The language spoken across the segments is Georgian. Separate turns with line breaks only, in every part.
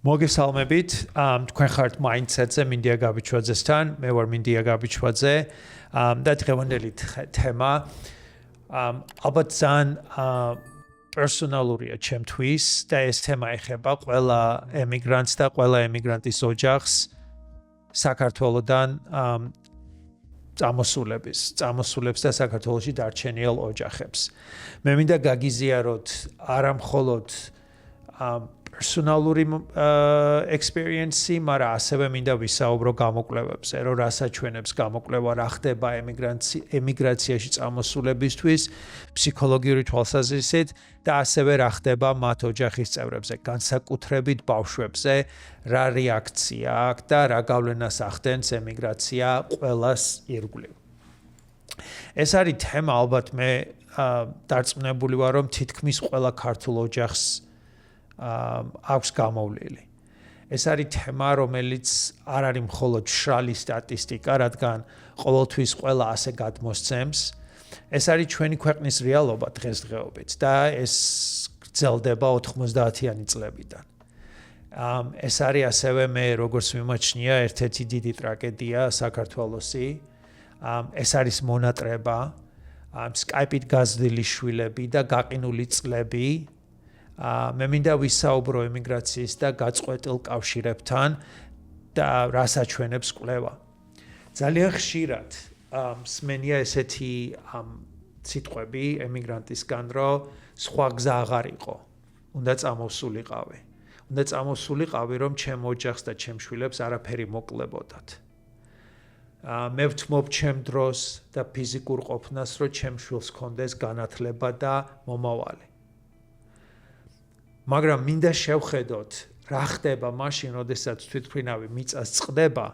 მოგესალმებით, თქვენ ხართ Mindset-ზე მინდია გაბიჩვაძესთან, მე ვარ მინდია გაბიჩვაძე და დღევანდელი თემა ალბათ ძალიან პერსონალურია ჩემთვის და ეს თემა ეხება ყველა ემიგრანტს და ყველა ემიგრანტის ოჯახს საქართველოდან წამოსულებს და საქართველოში დარჩენილ ოჯახებს. მე მინდა გაგიზიაროთ არა მხოლოდ პერსონალური experience-ი, მაგრამ ასევე მინდა ვისაუბრო გამოკვლევებზე, რომ რა საჩვენებს გამოკვლევა, რა ხდება ემიგრაციაში წამოსულებისთვის, ფსიქოლოგიური თვალსაზრისით და ასევე რა ხდება მათ ოჯახის წევრებზე, განსაკუთრებით ბავშვებზე, რა რეაქცია აქვს და რა გავლენას ახდენს ემიგრაცია ყველას ირგვლივ. ეს არის თემა, ალბათ მე დარწმუნებული ვარ, რომ თითქმის ყველა ქართულ ოჯახს აქვს გამოვლილი. ეს არის თემა, რომელიც არ არის მხოლოდ მშრალი სტატისტიკა, რადგან ყოველთვის ყველა ასე გადმოსცემს. ეს არის ჩვენი ქვეყნის რეალობა დღესდღეობით და ეს გრძელდება 90-იანი წლებიდან. ეს არის ასევე მე როგორც მიმაჩნია ერთ-ერთი დიდი ტრაგედია საქართველოსი. ეს არის მონატრება, Skype-ით გაზრდილი შვილები და გაყინული წლები. მე მინდა ვისაუბრო ემიგრაციის და გაწყვეტილ კავშირებთან და რას აჩვენებს კვლევა. ძალიან ხშირად მსმენია ესეთი სიტყვები ემიგრანტისგან, რომ სხვა გზა აღარ იყო. უნდა წამოსულიყავი. უნდა წამოსულიყავი, რომ ჩემ ოჯახს და ჩემ შვილებს არაფერი მოკლებოდათ. მე ვთმობ ჩემ დროს და ფიზიკურ ყოფნას, რომ ჩემ შვილს ჰქონდეს განათლება და მომავალი. მაგრამ მინდა შევხედოთ რა ხდება მაშინ, როდესაც თვითმფრინავი მიწას წყდება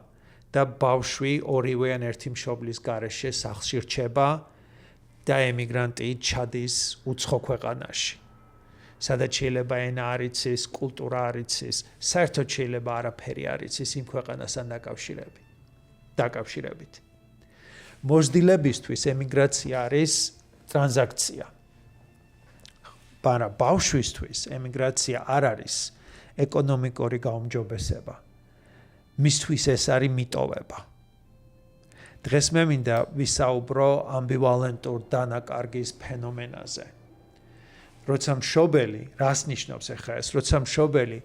და ბავშვი ორივე ან ერთი მშობლის გარეშე სახლში რჩება და ემიგრანტი ჩადის უცხო ქვეყანაში. სადაც შეიძლება ენა არ იცის, კულტურა არ იცის, საერთოდ შეიძლება არაფერი არ იცის იმ ქვეყანასთან დაკავშირებით. მოსდილებისთვის ემიგრაცია არის ტრანზაქცია. მაგრამ ბავშვისთვის ემიგრაცია არ არის ეკონომიკური გაუმჯობესება. მისთვის ეს არის მიტოვება. დღეს მე მინდა ვისაუბრო ამბივალენტურ დანაკარგის ფენომენაზე. როცა მშობელი, რას ნიშნავს ახლა ეს, როცა მშობელი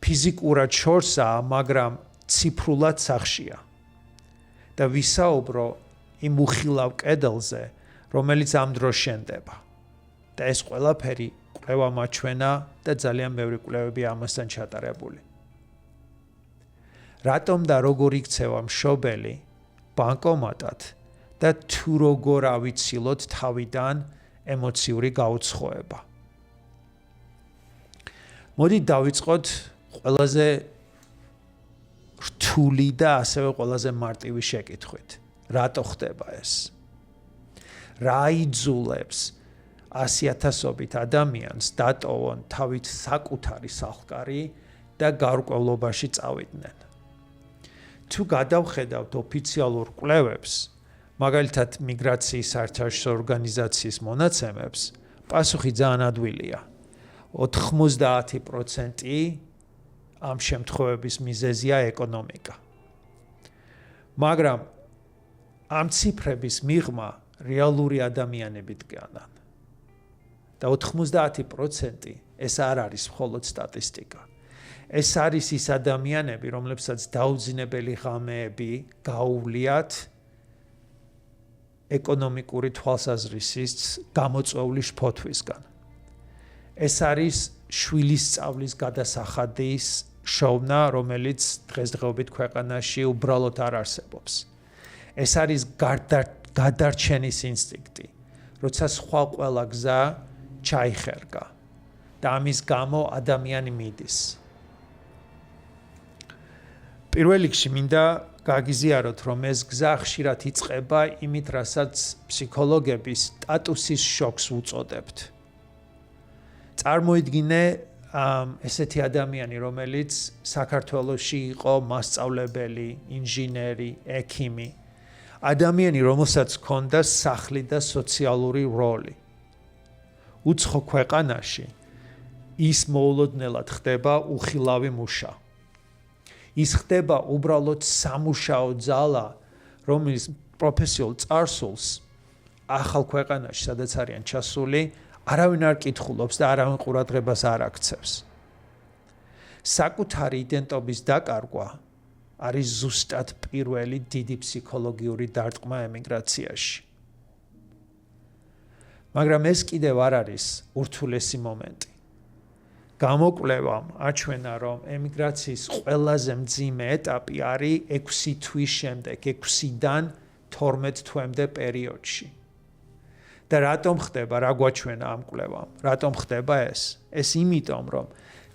ფიზიკურად შორსაა, მაგრამ ციფრულად სახლშია. და ვისაუბრო იმ უხილავ კედელზე, რომელიც ამ დროს შენდება. და ეს ყველაფერი კვლევა მაჩვენა და ძალიან ბევრი კვლევები ამასთან ჩატარებული. რატომ და როგორ იქცევა მშობელი ბანკომატად და თუ როგორ ავიცილოთ თავიდან ემოციური გაუცხოება. მოდი დავიწყოთ ყველაზე რთული და ასევე ყველაზე მარტივი შეკითხვით. რატო ხდება ეს? რა იძულებს 100,000-ობით ადამიანს დატოვონ თავით საკუთარი სახლკარი და გარკვევლობაში წავიდნენ. თუ გადავხედავთ ოფიციალურ კვლევებს, მაგალითად მიგრაციის საერთაშორისო ორგანიზაციის მონაცემებს, პასუხი ძალიან ადვილია. 90% ამ შემთხვევების მიზეზია ეკონომიკა. მაგრამ ამ ციფრების მიღმა რეალური ადამიანები დგანან. და 90% ეს არ არის მხოლოდ სტატისტიკა. ეს არის ის ადამიანები, რომლებსაც დაუძინებელი ღამეები გაუვლიათ ეკონომიკური თვალსაზრისით გამოწვეული შფოთვისგან. ეს არის შვილის სწავლის გადასახადის შოვნა, რომელიც დღესდღეობით ქვეყანაში უბრალოდ არ არსებობს. ეს არის გადარჩენის ინსტინქტი, როცა სხვა ყველა გზა ჩაიხერგა და ამის გამო ადამიანი მიდის. პირველ რიგში მინდა გაგიზიაროთ, რომ ეს გზა ხშირად იწყება იმით, რასაც ფსიქოლოგები სტატუსის შოკს უწოდებთ. წარმოიდგინე ესეთი ადამიანი, რომელიც საქართველოში იყო მასწავლებელი, ინჟინერი, ექიმი, ადამიანი, რომელსაც ჰქონდა სახლი და სოციალური როლი. უცხო ქვეყანაში ის მოულოდნელად ხდება უხილავი მუშა. ის ხდება უბრალოდ სამუშაო ძალა, რომელიც პროფესიულ წარსულს ახალ ქვეყანაში, სადაც არიან ჩასული, არავინ არ კითხულობს და არავინ ყურადღებას არ აქცევს. საკუთარი იდენტობის დაკარგვა არის ზუსტად პირველი დიდი ფსიქოლოგიური დარტყმა ემიგრაციაში. მაგრამ ეს კიდევ არ არის ურთულესი მომენტი. გამოკვლევამ აჩვენა, რომ ემიგრაციის ყველაზე მძიმე ეტაპი არის 6 თვის შემდეგ, 6-დან 12 თვემდე პერიოდში. და რატომ ხდება, რა გვაჩვენა ამ კვლევამ? რატომ ხდება ეს? ეს იმიტომ, რომ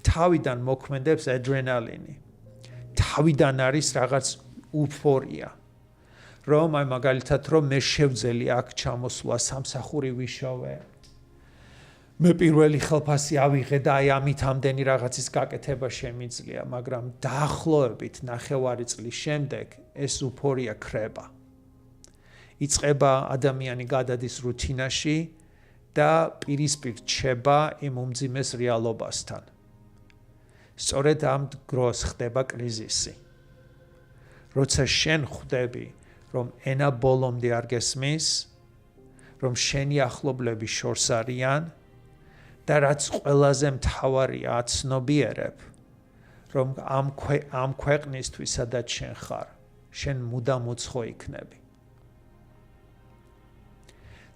თავიდან მოქმედებს ადრენალინი. თავიდან არის რაღაც უფორია. რომ აი მაგალითად, რომ მე შევძელი აქ ჩამოსვლა, სამსახური ვიშოვე. მე პირველი ხელფასი ავიღე და აი ამით ამდენი რაღაცის გაკეთება შემიძლია, მაგრამ დაახლოებით 9 წლის შემდეგ ეს უფორია ქრება. იწყება ადამიანი გადადის რუთინაში და პირისპირ რჩება იმ უმძიმეს რეალობასთან. სწორედ ამ დროს ხდება კრიზისი. როცა შენ ხვდები, რომ ენა ბოლომდე არ გესმის, რომ შენი ახლობლები შორს არიან და რაც ყველაზე მთავარია აცნობიერებ, რომ ამ ქვეყნისთვის, სადაც შენ ხარ, შენ მუდამ უცხო იქნები.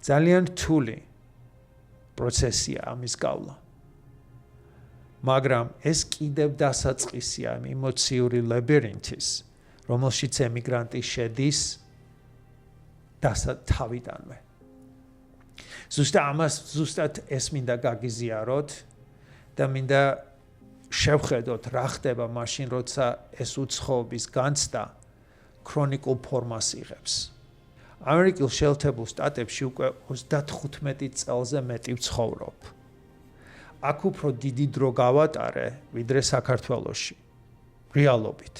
ძალიან რთული პროცესია ამის გავლა. მაგრამ ეს კიდევ დასაწყისია იმ ემოციური ლაბირინთის, რომელშიც ემიგრანტი შედის თავიდანვე. ზუსტად ეს მინდა გაგიზიაროთ და მინდა შევხედოთ, რა ხდება მაშინ, როცა ეს უცხოობის განცდა ქრონიკულ ფორმას იღებს. ამერიკულ შეერთებულ შტატებში უკვე 35 წელზე მეტი ვცხოვრობ. აქ უფრო დიდი დრო გავატარე, ვიდრე საქართველოში. რეალობით.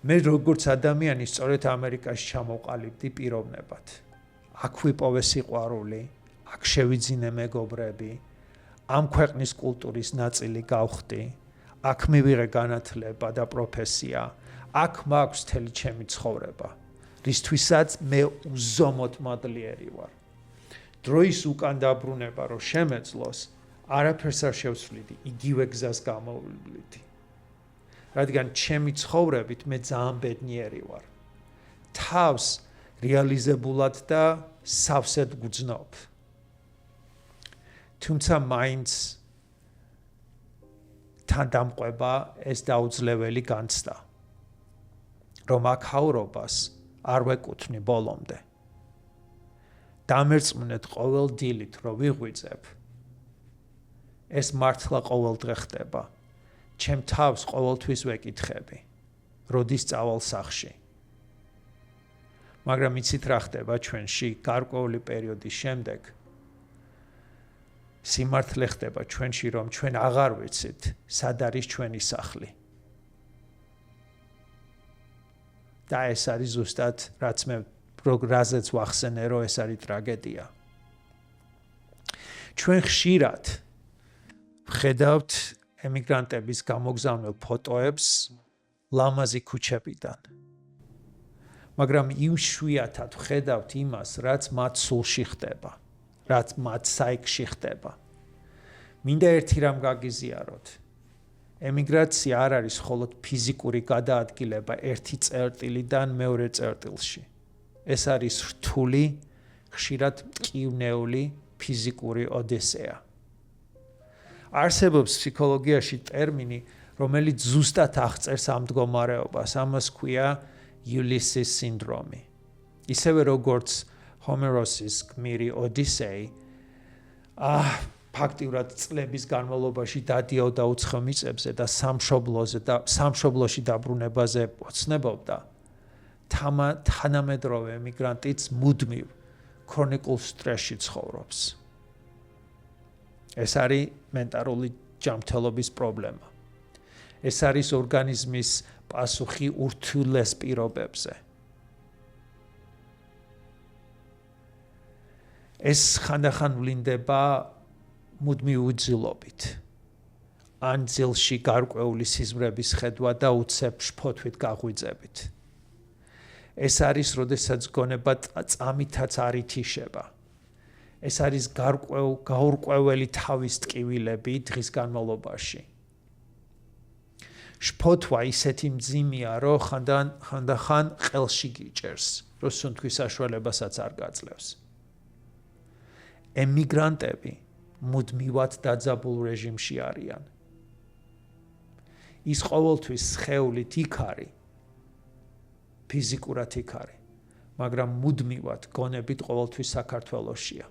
მე როგორც ადამიანი სწორედ ამერიკაში ჩამოვყალიბდი პიროვნებად. აქ ვიპოვე სიყვარული, აქ შევიძინე მეგობრები, ამ ქვეყნის კულტურის ნაწილი გავხდი, აქ მივიღე განათლება და პროფესია, აქ მაქვს მთელი ჩემი ცხოვრება, რისთვისაც მე უზომოდ მადლიერი ვარ. დროის უკან დაბრუნება რომ შემეძლოს, არაფერს არ შევცვლიდი, იგივე გზას გამოვივლიდი. რადგან ჩემი ცხოვრებით მე ძალიან ბედნიერი ვარ. თავს რეალიზებულად და სავსედ გძნობ. თუმცა მაინც თან დამყვება ეს დაუძლეველი განცდა, რომ აქაურობას არ ვეკუთვნი ბოლომდე. დამერწმუნეთ ყოველ დილით, რომ ვიღვიძებ. ეს მართლა ყოველდღე ხდება. ჩემ თავს ყოველთვის ვეკითხები, როდის წავალ სახლში. მაგრამ იცით რა ხდება ჩვენში გარკვეული პერიოდის შემდეგ? სიმართლე ხდება ჩვენში, რომ ჩვენ აღარ ვიცით, სად არის ჩვენი სახლი. და ეს არის ზუსტად, რაც მე რაზეც ვახსენე, რომ ეს არის ტრაგედია. ჩვენ ხშირად ვხედავთ ემიგრანტების გამოგზავნილ ფოტოებს ლამაზი ქუჩებიდან. მაგრამ იშვიათად ვხედავთ იმას, რაც მათ სულში ხდება, რაც მათ საიქში ხდება. მინდა ერთი რამ გაგიზიაროთ. ემიგრაცია არ არის მხოლოდ ფიზიკური გადაადგილება ერთი წერტილიდან მეორე წერტილში. ეს არის რთული, ხშირად მტკივნეული ფიზიკური ოდესეა. არსებობს ფსიქოლოგიაში ტერმინი, რომელიც ზუსტად აღწერს ამ მდგომარეობას, ამას ქვია Ulysses სინდრომი. ისევე როგორც ჰომეროსის გმირი ოდისეი, ფაქტიურად წლების განმავლობაში დადიოდა უცხო მიწებზე და სამშობლოში დაბრუნებაზე ოცნებობდა, თანამედროვე ემიგრანტიც მუდმივ ქრონიკულ სტრესში ცხოვრობს. ეს არის მენტალური ჯანმრთელობის პრობლემა. ეს არის ორგანიზმის პასუხი ურთულეს პირობებზე. ეს ხანდახან ვლინდება მუდმივი უძილობით. ან ძილში გარკვეული სიზმრების ხედვა და უცებ შფოთვით გაღვიძებით. ეს არის, როდესაც გონება წამითაც არ ითიშება. ეს არის გაურკვეველი თავის ტკივილები დღის განმავლობაში. შფოთვა ისეთი მძიმეა, რომ ხანდახან ყელში გიჭერს, რომ სუნთქვის საშუალებასაც არ გაძლევს. ემიგრანტები მუდმივად დაძაბულ რეჟიმში არიან. ის ყოველთვის სხეულით იქ არის, ფიზიკურად იქ არის, მაგრამ მუდმივად გონებით ყოველთვის საქართველოშია.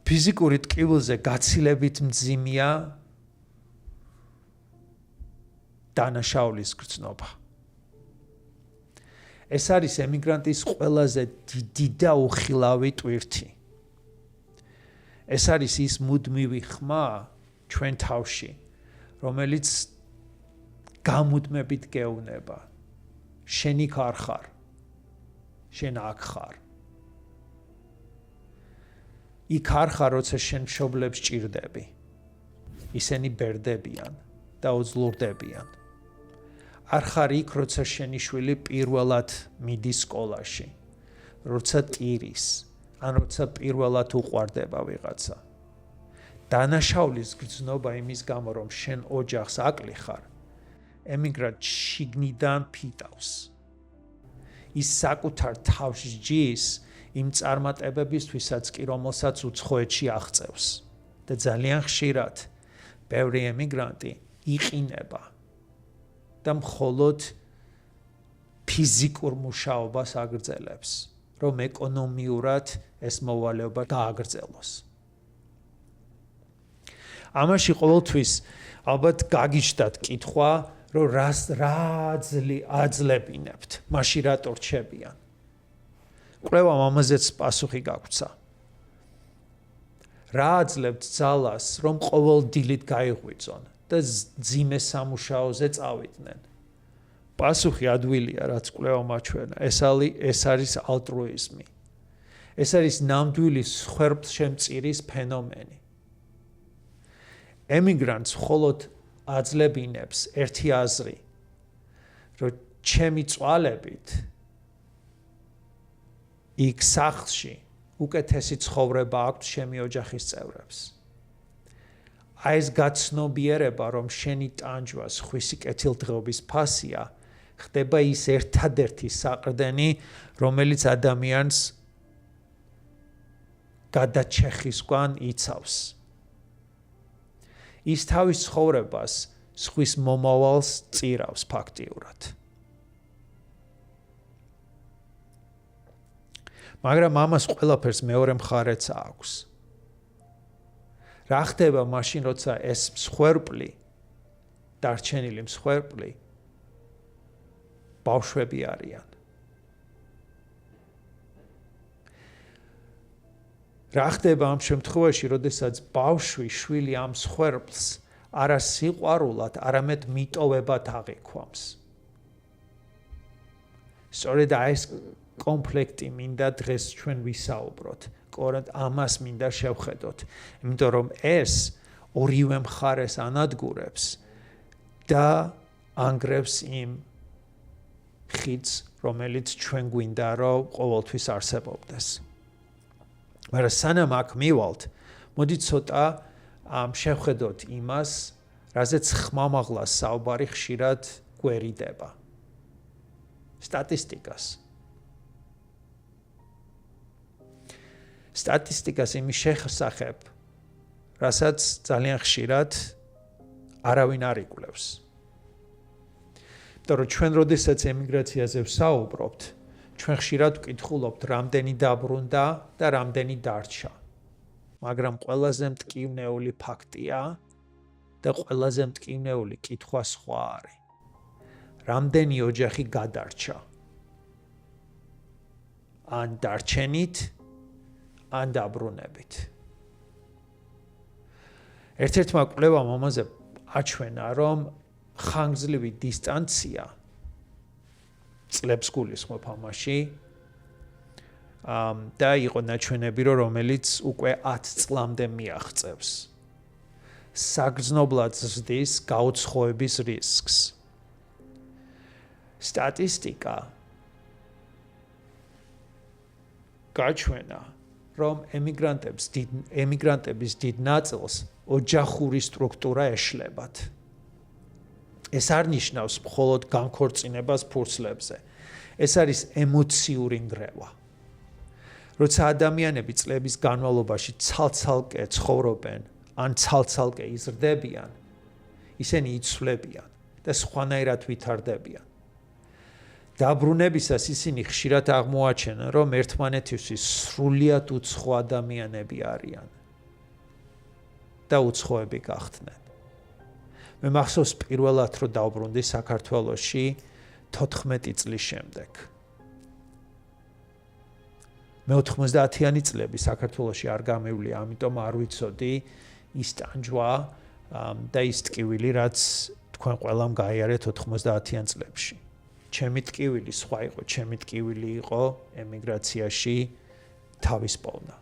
ფიზიკური ტკივილზე გაცილებით მძიმეა დანაშაულის გრძნობა. ეს არის ემიგრანტის ყველაზე დიდი და უხილავი ტვირთი. ეს არის ის მუდმივი ხმა ჩვენ თავში, რომელიც გამუდმებით გეუბნება. შენ იქ არ ხარ, შენ აქ ხარ. იქ არ ხარ, როცა შენ მშობლებს ჭირდები. ისინი ბერდებიან და უძლურდებიან. არ ხარ იქ, როცა შენი შვილი პირველად მიდის სკოლაში, როცა ტირის, ან როცა პირველად უყვარდება ვიღაცა. დანაშაულის გრძნობა იმის გამო, რომ შენ ოჯახს აკლი ხარ, ემიგრანტ შიგნიდან ფიტავს. ის საკუთარ თავს ჯის იმ წარმატებებისთვისაც კი, რომელსაც უცხოეთში აღწევს და ძალიან ხშირად ბევრი ემიგრანტი იყინება და მხოლოდ ფიზიკურ მუშაობას აგრძელებს, რომ ეკონომიურად ეს მოვალეობა გააგრძელოს. ამაში ყოველთვის ალბათ გაგიჩნდათ კითხვა, რომ რა აძლევინებთ, მაშინ რატო რჩებიან? კვლევამ ამაზეც პასუხი გაგვცა. რა აძლევთ ძალას, რომ ყოველ დილით გაიღვიძონ და ძიმე სამუშაოზე წავიდნენ? პასუხი ადვილია, რაც კვლევამ აჩვენა. ეს არის ალტრუიზმი. ეს არის ნამდვილი სხვერპლშემწირის ფენომენი. ემიგრანტს მხოლოდ აძლევინებს ერთი აზრი, რომ ჩემი წვალებით იქ სახლში უკეთესი ცხოვრება აქვს ჩემი ოჯახის წევრებს. აი ეს გაცნობიერება, რომ შენი ტანჯვა სხვისი კეთილდღეობის ფასია, ხდება ის ერთადერთი საყრდენი, რომელიც ადამიანს გადაჩეხისგან იცავს. ის თავის ცხოვრებას სხვის მომავალს წირავს ფაქტიურად. მაგრამ ამას ყველაფერს მეორე მხარეც აქვს. რა ხდება მაშინ, როცა ეს მსხვერპლი, დარჩენილი მსხვერპლი ბავშვები არიან? რა ხდება ამ შემთხვევაში, როდესაც ბავშვი, შვილი ამ მსხვერპლს არა სიყვარულად, არამედ მიტოვებად აღიქვამს? სწორედ ეს კომპლექტი მინდა დღეს ჩვენ ვისაუბროთ. ამას მინდა შევხედოთ. იმიტომ რომ ეს ორივე მხარეს ანადგურებს და ანგრევს იმ ხიდს, რომელიც ჩვენ გვინდა რომ ყოველთვის არსებობდეს. მაგრამ სანამ აქ მივალთ, მოდით ცოტა შევხედოთ იმას, რაზეც ხმამაღლას საუბარი ხშირად გვერიდება. სტატისტიკას იმის შესახებ, რასაც ძალიან ხშირად არავინ არ იკვლევს. იმიტომ რომ ჩვენ როდესაც ემიგრაციაზე ვსაუბრობთ, ჩვენ ხშირად ვკითხულობთ, რამდენი დაბრუნდა და რამდენი დარჩა. მაგრამ ყველაზე მტკივნეული ფაქტია და ყველაზე მტკივნეული კითხვა სხვა არის. რამდენი ოჯახი გადარჩა? ან დარჩენით, ან დაბრუნებით. ერთ-ერთმა კვლევამ ამაზე აჩვენა, რომ ხანგრძლივი დისტანცია წლებს გულისხმობ ამაში, და იყო ნაჩვენები, რომელიც უკვე 10 წლამდე მიაღწევს. საგრძნობლად ზრდის გაუცხოების რისკს. სტატისტიკა გაჩვენა, რომ ემიგრანტების დიდ ნაწილს ოჯახური სტრუქტურა ეშლებათ. ეს არ ნიშნავს მხოლოდ განქორწინებას ფურცლებზე. ეს არის ემოციური ნგრევა. როცა ადამიანები წლების განმავლობაში ცალ-ცალკე ცხოვრობენ, ან ცალ-ცალკე იზრდებიან, ისინი იცვლებიან და სხვანაირად ვითარდებიან. დაბრუნებისას ისინი ხშირად აღმოაჩენენ, რომ ერთმანეთისთვის სრულიად უცხო ადამიანები არიან და უცხოები გახდნენ. მე მახსოვს პირველად რომ დავბრუნდი საქართველოში 14 წლის შემდეგ. მე 90-იანი წლები საქართველოში არ გამივლია, ამიტომ არ ვიცოდი ის ტანჯვა და ის ტკივილი, რაც თქვენ ყველამ გაიარეთ 90-იან წლებში. ჩემი ტკივილი სხვა იყო, ჩემი ტკივილი იყო ემიგრაციაში თავის პოვნა.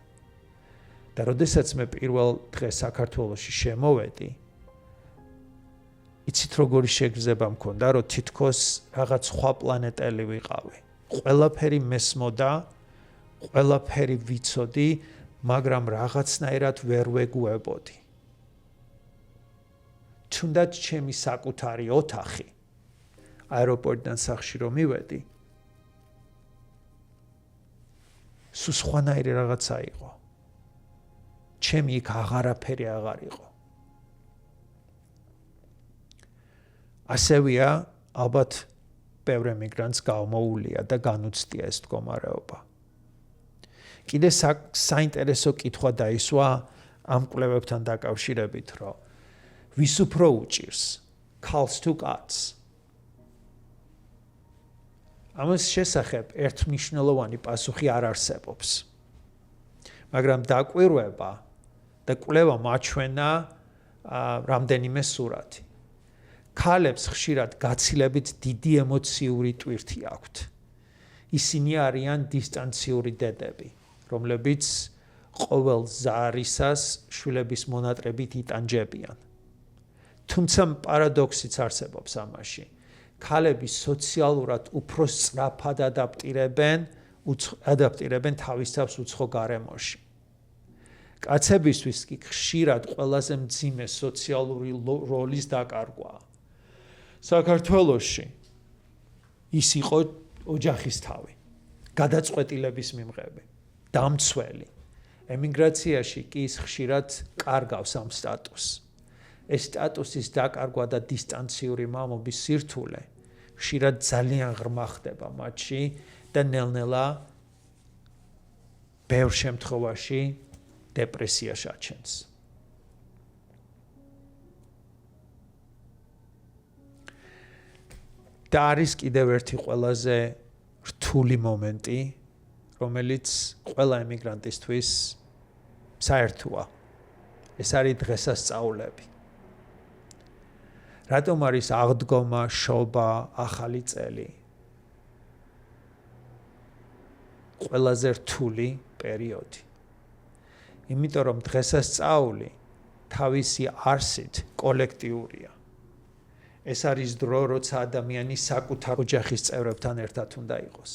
და როდესაც მე პირველ დღეს საქართველოში შემოვედი, იცით როგორი შეგრძნება მქონდა, რომ თითქოს რაღაც სხვა პლანეტელი ვიყავი. ყველაფერი მესმოდა, ყველაფერი ვიცოდი, მაგრამ რაღაცნაირად ვერ ვეგუებოდი. თუნდაც ჩემი საკუთარი ოთახი აეროპორტიდან სახლში რომ მივედი, სულ სხვანაირი რაღაცა იყო. ჩემი იქ აღარაფერი აღარ იყო. ასევია, ალბათ ბევრი ემიგრანტს გამოუვლია და განუცდია ეს მდგომარეობა. კიდე საინტერესო კითხვა დაისვა ამ კვლევებთან დაკავშირებით, რომ ვის უფრო უჭირს, ქალს თუ კაცს? ამას შესახებ ერთმნიშვნელოვანი პასუხი არ არსებობს. მაგრამ დაკვირვება და კვლევა მაჩვენა რამდენიმე სურათი. ქალებს ხშირად გაცილებით დიდი ემოციური ტვირთი აქვთ. ისინი არიან დისტანციური დედები, რომლებიც ყოველ ზარისას შვილების მონატრებით იტანჯებიან. თუმცა პარადოქსიც არსებობს ამაში. ქალები სოციალურად უფრო სწრაფად ადაპტირებენ თავის თავს უცხო გარემოში. კაცებისთვის კი ხშირად ყველაზე მძიმე სოციალური როლის დაკარგვაა. საქართველოში ის იყო ოჯახის თავი, გადაწყვეტილების მიმღები, დამცველი. ემიგრაციაში კი ის ხშირად კარგავს ამ სტატუსს. ეს სტატუსის დაკარგვა და დისტანციური მამობის სირთულე ხშირად ძალიან ღრმა ხდება მათში და ნელ-ნელა ბევრ შემთხვევაში დეპრესიას აჩენს. და არის კიდევ ერთი ყველაზე რთული მომენტი, რომელიც ყველა ემიგრანტისთვის საერთოა. ეს არის დღესასწაულები. რატომ არის აღდგომა, შობა, ახალი წელი? ყველაზე რთული პერიოდი. იმიტომ რომ დღესასწაული თავისი არსით კოლექტიურია. ეს არის დრო, როცა ადამიანი საკუთარ ოჯახის წევრებთან ერთად უნდა იყოს.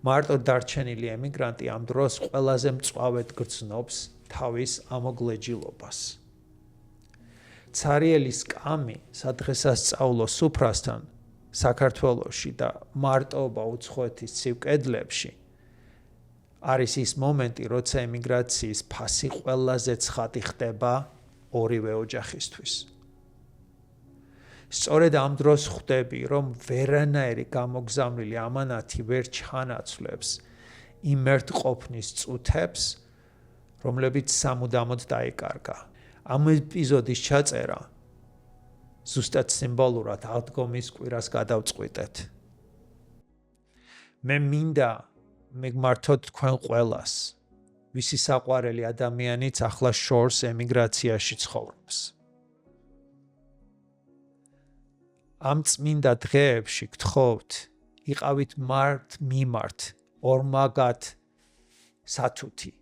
მარტო დარჩენილი ემიგრანტი ამ დროს ყველაზე მწვავედ გრძნობს თავის ამოგლეჯილობას. ცარიელი სკამი სადღესასწაულო სუფრასთან საქართველოში და მარტოობა უცხოეთის ცივ კედლებში არის ის მომენტი, როცა ემიგრაციის ფასი ყველაზე ცხადი ხდება ორივე ოჯახისთვის. სწორედ ამ დროს ხვდები, რომ ვერანაირი გამოგზავნილი ამანათი ვერ ჩანაცვლებს იმ ერთყოფნის წუთებს, რომლებიც სამუდამოდ დაიკარგა. ამ ეპიზოდის ჩაწერა ზუსტად სიმბოლურად აღდგომის კვირას გადავწყვიტეთ. მე მინდა მეგმართოთ თქვენ ყველას, ვისი საყვარელი ადამიანიც ახლა შორს ემიგრაციაში ცხოვრობს. ამ წმინდა დღეებში გთხოვთ, იყავით მიმართ ორმაგად სათუთი.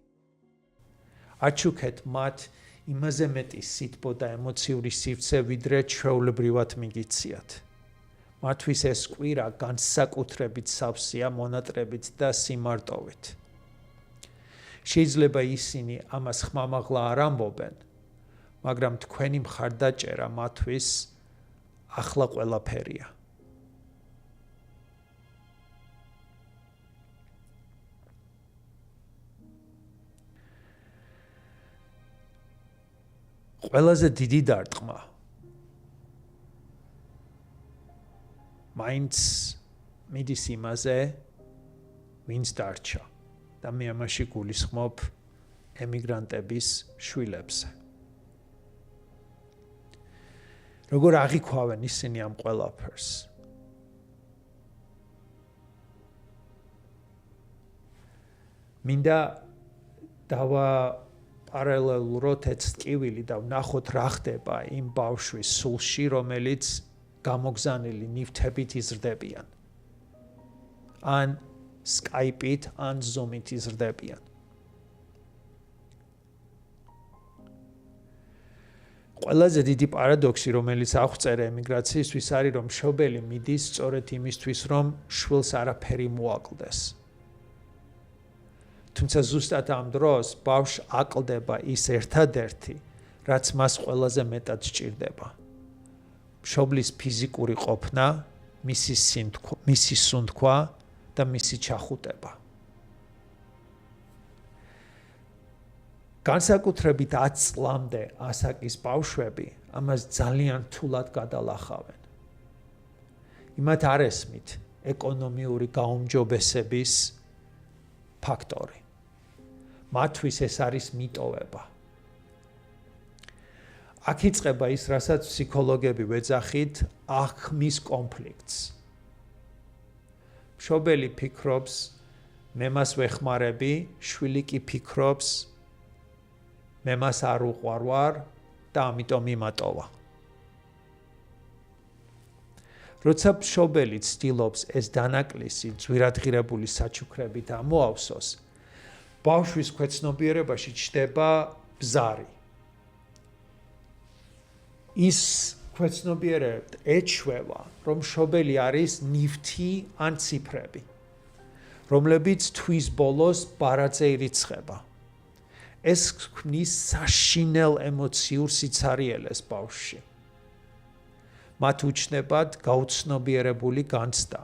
აჩუქეთ მათ იმაზე მეტი სითბო და ემოციური სივრცე, ვიდრე ჩვეულებრივად მიგიციათ. მათთვის ეს კვირა განსაკუთრებით სავსეა მონატრებით და სიმარტოვით. შეიძლება ისინი ამას ხმამაღლა არ ამბობენ, მაგრამ თქვენი მხარდაჭერა მათთვის ახლა ყველაფერია. ყველაზე დიდი დარტყმა მაინც მიდის იმაზე, ვინც დარჩა და მე ამაში გულისხმობ ემიგრანტების შვილებზე. როგორ აღიქვავენ ისინი ამ ყველაფერს? მინდა პარალელურად ეს ტკივილი და ვნახოთ რა ხდება იმ ბავშვის სულში, რომელიც გამოგზავნილი ნივთებით იზრდებიან. ან Skype-ით, ან Zoom-ით იზრდებიან. ყველაზე დიდი პარადოქსი, რომელიც აღწერა ემიგრაციისთვის, არის, რომ მშობელი მიდის სწორედ იმისთვის, რომ შვილს არაფერი მოაკლდეს. თუმცა ზუსტად ამ დროს ბავშვს აკლდება ის ერთადერთი, რაც მას ყველაზე მეტად სჭირდება. მშობლის ფიზიკური ყოფნა, მისი სუნთქვა და მისი ჩახუტება. განსაკუთრებით 10 წლამდე ასაკის ბავშვები ამას ძალიან რთულად გადალახავენ. იმათ არ ესმით ეკონომიური გაუმჯობესების ფაქტორი. მათთვის ეს არის მიტოვება. აქ იწყება ის, რასაც ფსიქოლოგები ვეძახით აღქმის კონფლიქტს. მშობელი ფიქრობს, მე მას ვეხმარები, შვილი კი ფიქრობს, მე მას არ უყვარვარ და ამიტომ იმატოვა. როცა მშობელი ცდილობს ეს დანაკლისი ძვირადღირებული საჩუქრებით ამოავსოს, ბავშვის ქვეცნობიერებაში ჩნდება ბზარი. ის ქვეცნობიერებად ეჩვევა, რომ მშობელი არის ნივთი ან ციფრები, რომლებიც თვის ბოლოს ბარაძე ირიცხება. ეს ქმნის საშინელ ემოციურ სიცარიელეს ბავშვში. მათ უჩნდებათ გაუცნობიერებული განცდა,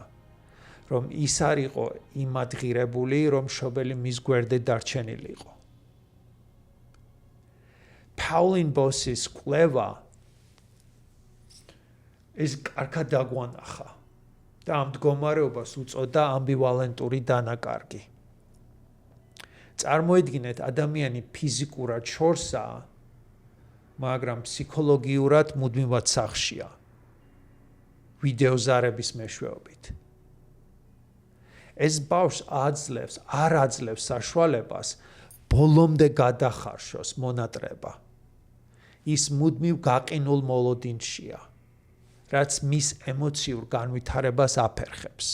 რომ ის არ იყო იმადღირებული, რომ მშობელი მის გვერდზე დარჩენილიყო. Pauline Boss's კვლევა ეს კარგად დაგვანახა და ამ მდგომარეობას უწოდა ამბივალენტური დანაკარგი. წარმოედგინეთ, ადამიანი ფიზიკურად შორსაა, მაგრამ ფსიქოლოგიურად მუდმივად სახლშია. ვიდეოზარების მეშვეობით. ეს ბავშვს არ აძლევს საშუალებას ბოლომდე გადახარშოს მონატრება. ის მუდმივ გაყინულ მოლოდინშია, რაც მის ემოციურ განვითარებას აფერხებს.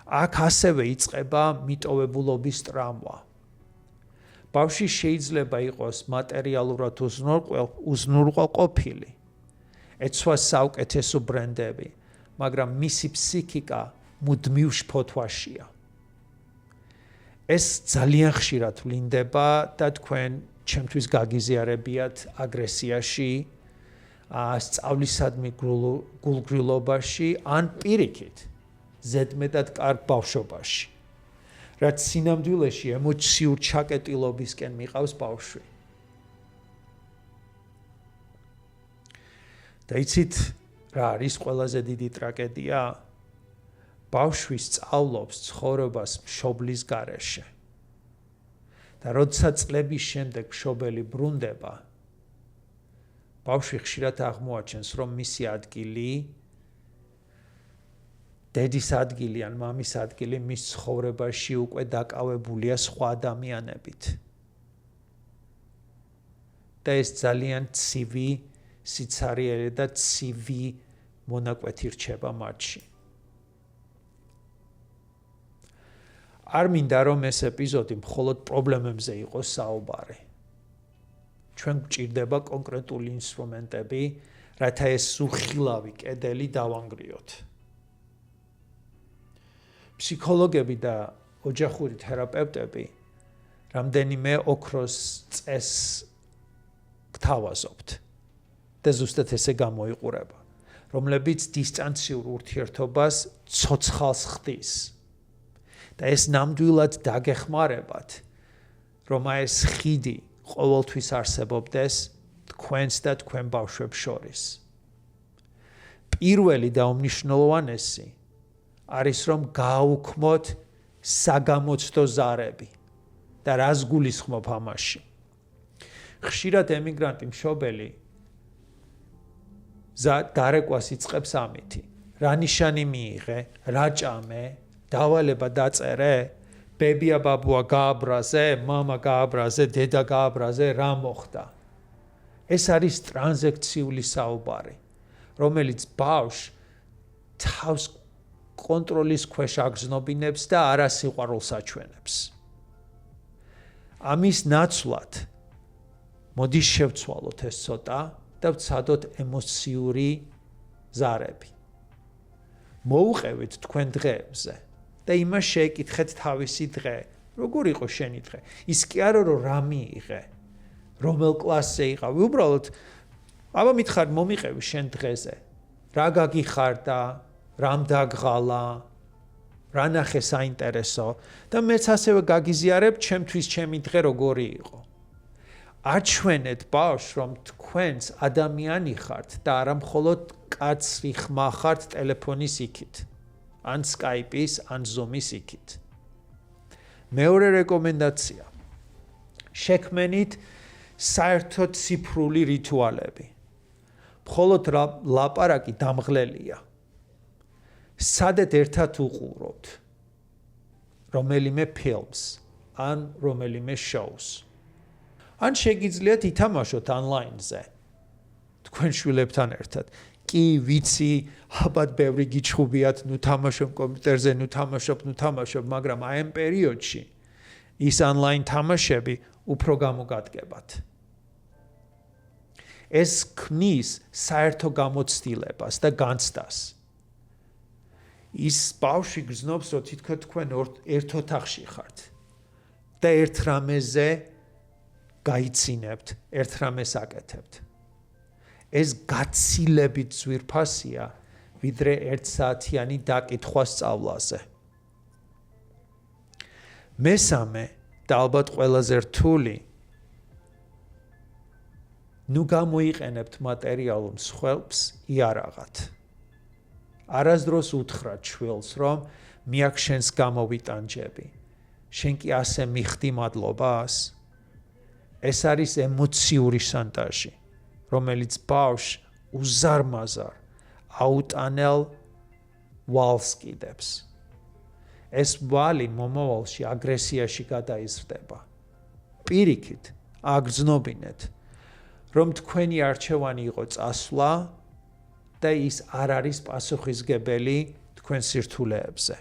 აქ ასევე იწყება მიტოვებულობის ტრამვა. ბავშვი შეიძლება იყოს მატერიალურად უზრუნველყოფილი, ეცვა საუკეთესო ბრენდები, მაგრამ მისი ფსიქიკა მუდმივ შფოთვაშია. ეს ძალიან ხშირად ვლინდება და თქვენ ჩემთვის გაგიზიარებიათ აგრესიაში, სწავლისადმი გულგრილობაში ან პირიქით ზედმეტად კარგ ბავშვობაში, რაც სინამდვილეში ემოციურ ჩაკეტილობისკენ მიყავს ბავშვი. და იცით რა არის ყველაზე დიდი ტრაგედია? ბავშვი სწავლობს ცხოვრებას მშობლის გარეშე. და როდესაც წლების შემდეგ მშობელი ბრუნდება, ბავშვი ხშირად აღმოაჩენს, რომ მისი ადგილი, დედის ადგილი ან მამის ადგილი მის ცხოვრებაში უკვე დაკავებულია სხვა ადამიანებით. და ეს ძალიან ცივი სიცარიელი და ცივი მონაკვეთი რჩება მათში. არ მინდა რომ ეს ეპიზოდი მხოლოდ პრობლემებზე იყოს საუბარი. ჩვენ გვჭირდება კონკრეტული ინსტრუმენტები, რათა ეს უხილავი კედელი დავანგრიოთ. ფსიქოლოგები და ოჯახური თერაპევტები რამდენიმე ოქროს წესს გთავაზობთ და ზუსტად ესე გამოიყურება, რომლებიც დისტანციურ ურთიერთობას ცოცხალს ხდის. და ეს ნამდვილად დაგეხმარებათ, რომ ეს ხიდი ყოველთვის არსებობდეს თქვენს და თქვენ ბავშვებს შორის. პირველი და უმნიშვნელოვანესი არის რომ გააუქმოთ საგამოცდო ზარები და რას გულისხმობ ამაში. ხშირად ემიგრანტი მშობელი გარკვევას იწყებს ამითი. რა ნიშანი მიიღე, რა ჭამე, დავალება დაწერე, ბებია ბაბუა გააბრაზე, მამა გააბრაზე, დედა გააბრაზე, რა მოხდა. ეს არის ტრანზაქციული საუბარი, რომელიც ბავშვს თავს კონტროლის ქვეშ აგრძნობინებს და არასიყვარულს აჩვენებს. ამის ნაცვლად მოდი შევცვალოთ ეს ცოტა და ვცადოთ ემოციური ზარები. მოუყევით თქვენ დღეებზე და იმას შეეკითხეთ თავისი დღე, როგორ იყო შენი დღე? ის კი არა რომ რა მიიღე, რომელ კლასზე იყავი, უბრალოდ აბა მითხარ მომიყევი შენ დღეზე. რა გაგიხარდა, რამ დაგღალა, რა ნახე საინტერესო და მეც ასევე გაგიზიარებ ჩემთვის ჩემი დღე როგორი იყო. აჩვენეთ ბავშვს რომ თქვენს ადამიანი ხართ და არა მხოლოდ კაცრი ხმა ხართ ტელეფონის იქით, ან Skype-ის, ან Zoom-ის იქით. მეორე რეკომენდაცია. შექმნით საერთო ციფრული რიტუალები. მხოლოდ ლაპარაკი დამღლელია. სადეთ ერთად უყუროთ რომელიმე ფილმს ან რომელიმე შოუს. ან შეგიძლიათ ითამაშოთ ონლაინზე თქვენ შვილებთან ერთად. კი, ვიცი, ალბათ ბევრი გიჩხუბიათ, ნუ თამაშობ კომპიუტერზე, ნუ თამაშობ, მაგრამ აი ამ პერიოდში ის ონლაინ თამაშები უფრო გამოგადგებათ. ეს ქმნის საერთო გამოცდილებას და განცდას. ის ბავშვი გრძნობს, რომ თითქოს თქვენ ერთ ოთახში ხართ და ერთ რამეზე გაიცინებთ, ერთ რამეს აკეთებთ. ეს გაცილებით ძვირფასია, ვიდრე 1 საათიანი დაკითხვა სწავლაზე. მესამე და ალბათ ყველაზე რთული, ნუ გამოიყენებთ მატერიალურ მსხვერპლს იარაღად. არასდროს უთხრათ შვილს, რომ მიაქ შენს გამოვიტანჯები. შენ კი ასე მიხდი მადლობას? ეს არის ემოციური შანტაჟი, რომელიც ბავშვს უზარმაზარ აუტანელ ვალს კიდებს. ეს ვალი მომავალში აგრესიაში გადაიზრდება. პირიქით, აგრძნობინეთ, რომ თქვენი არჩევანი იყო წასვლა და ის არ არის პასუხისმგებელი თქვენ სირთულეებზე.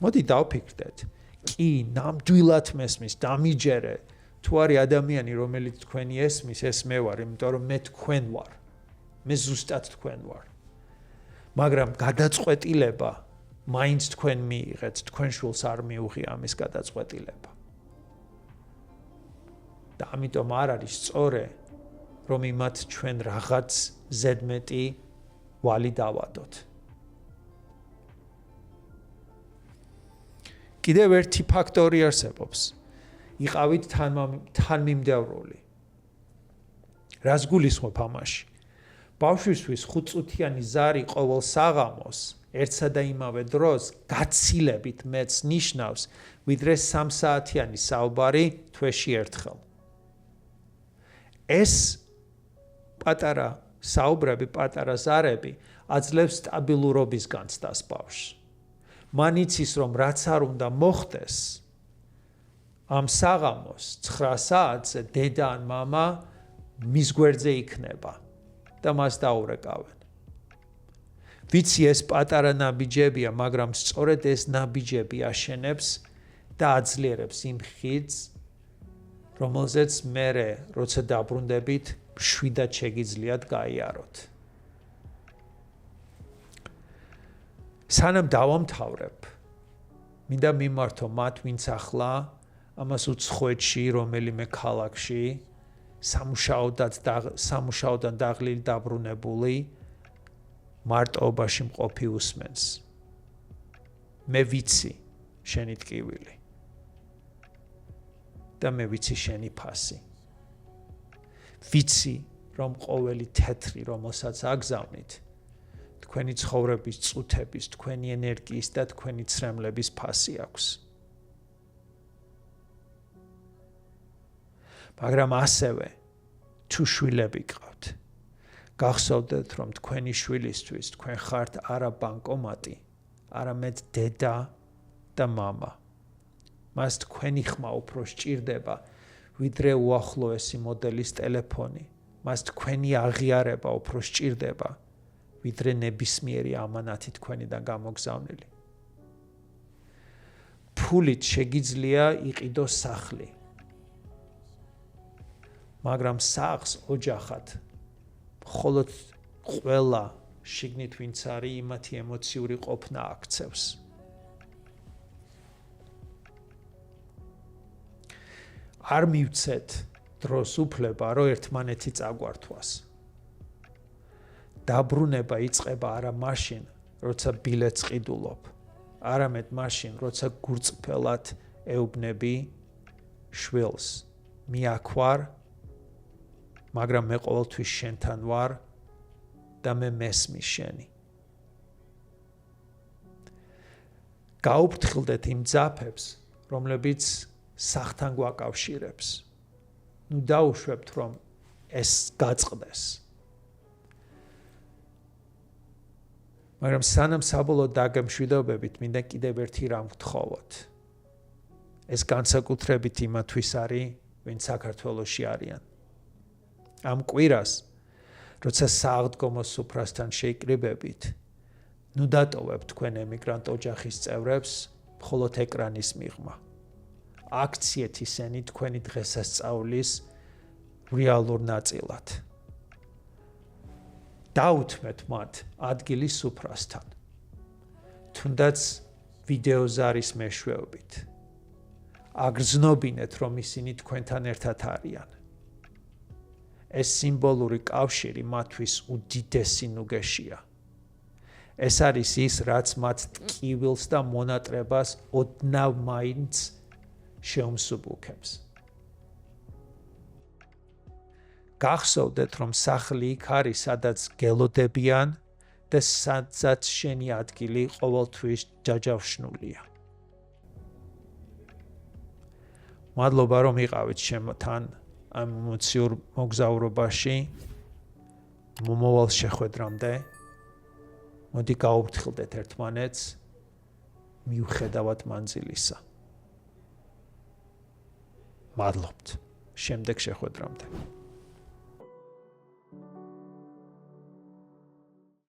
მოდი დავფიქრდეთ. კი, ნამდვილად მესმის, დამიჯერე, თუ არის ადამიანი, რომელიც თქვენი ესმის, ეს მე ვარ, იმიტომ რომ მე თქვენ ვარ. მე ზუსტად თქვენ ვარ. მაგრამ გადაწყვეტილება მაინც თქვენ მიიღეთ, თქვენ შვილს არ მიუღია ამის გადაწყვეტილება. და ამიტომ არ არის სწორი, რომ იმათ ჩვენ რაღაც ზედმეტი ვალი დავადოთ. კიდევ ერთი ფაქტორი არსებობს. იყავით თანმიმდევრული. რას გულისხმობ ამაში? ბავშვისთვის 5 წუთიანი ზარი ყოველ საღამოს ერთსა და იმავე დროს გაცილებით მეც ნიშნავს, ვიდრე 3 საათიანი საუბარი თვეში ერთხელ. ეს პატარა საუბრები, პატარა ზარები აძლევს სტაბილურობის განცდას ბავშვს. მან იცის, რომ რაც არ უნდა მოხდეს, ამ საღამოს 9 საათზე დედა ან მამა მის გვერდზე იქნება და მას დაურეკავენ. ვიცი ეს პატარა ნაბიჯებია, მაგრამ სწორედ ეს ნაბიჯები აშენებს და აძლიერებს იმ ხიდს, რომელზეც მერე, როცა დაბრუნდებით, შვიდად შეგიძლიათ გაიაროთ. სანამ დავამთავრებ, მინდა მიმართო მათ, ვინც ახლა ამას უცხოეთში, რომელიმე ქალაქში, სამუშაოდან დაღლილი დაბრუნებული, მარტოობაში მყოფი უსმენს. მე ვიცი შენი ტკივილი და მე ვიცი შენი ფასი. ვიცი, რომ ყოველი თეთრი, რომელსაც აგზავნით, თქვენი ცხოვრების წუთების, თქვენი ენერგიის და თქვენი ცრემლების ფასი აქვს. მაგრამ ასევე თუ შვილები გყავთ, გახსოვდეთ, რომ თქვენი შვილისთვის თქვენ ხართ არა ბანკომატი, არამედ დედა და მამა. მას თქვენი ხმა უფრო სჭირდება, ვიდრე უახლოესი მოდელის ტელეფონი. მას თქვენი აღიარება უფრო სჭირდება, ვიდრე ნებისმიერი ამანათი თქვენიდან გამოგზავნილი. ფულით შეგიძლია იყიდოს სახლი, მაგრამ სახლს ოჯახად მხოლოდ ყველა შიგნით ვინც არის იმათი ემოციური ყოფნა აქცევს. არ მივცეთ დროს უფლება, რომ ერთმანეთი წაგვართვას. დაბრუნება იწყება არა მაშინ, როცა ბილეთს ყიდულობ, არამედ მაშინ, როცა გურწფელად ეუბნები შვილს. მე აქ ვარ, მაგრამ მე ყოველთვის შენთან ვარ და მე მესმის შენი. გაუფრთხილდეთ იმ ძაფებს, რომლებიც სახთან გვაკავშირებს. ნუ დაუშვებთ, რომ ეს გაწყდეს. მაგრამ სანამ საბოლოოდ დაგემშვიდობებით, მინდა კიდევ ერთი რამ გთხოვოთ. ეს განსაკუთრებით იმათვის არის, ვინც საქართველოში არიან. ამ კვირას, როცა სააღდგომო სუფრასთან შეიკრიბებით, ნუ დატოვებთ თქვენ ემიგრანტ ოჯახის წევრებს მხოლოდ ეკრანის მიღმა. აქციეთ ისინი თქვენი დღესასწაულის რეალურ ნაწილად. დაუთმეთ მათ ადგილი სუფრასთან. თუნდაც ვიდეოზარის მეშვეობით. აგრძნობინეთ, რომ ისინი თქვენთან ერთად არიან. ეს სიმბოლური კავშირი მათთვის უდიდესი ნუგეშია. ეს არის ის, რაც მათ ტკივილს და მონატრებას ოდნავ მაინც შეუმსუბუქებს. გახსოვდეთ, რომ სახლი იქ არის, სადაც გელოდებიან და სადაც შენი ადგილი ყოველთვის ჯაჯავშნულია. მადლობა, რომ იყავით შემოთან ამ ემოციურ მოგზაურობაში. მომავალ შეხვედრამდე მოდი გაუფრთხილდეთ ერთმანეთს მიუხედავად მანძილისა. მადლობთ. შემდეგ შეხვედრამდე.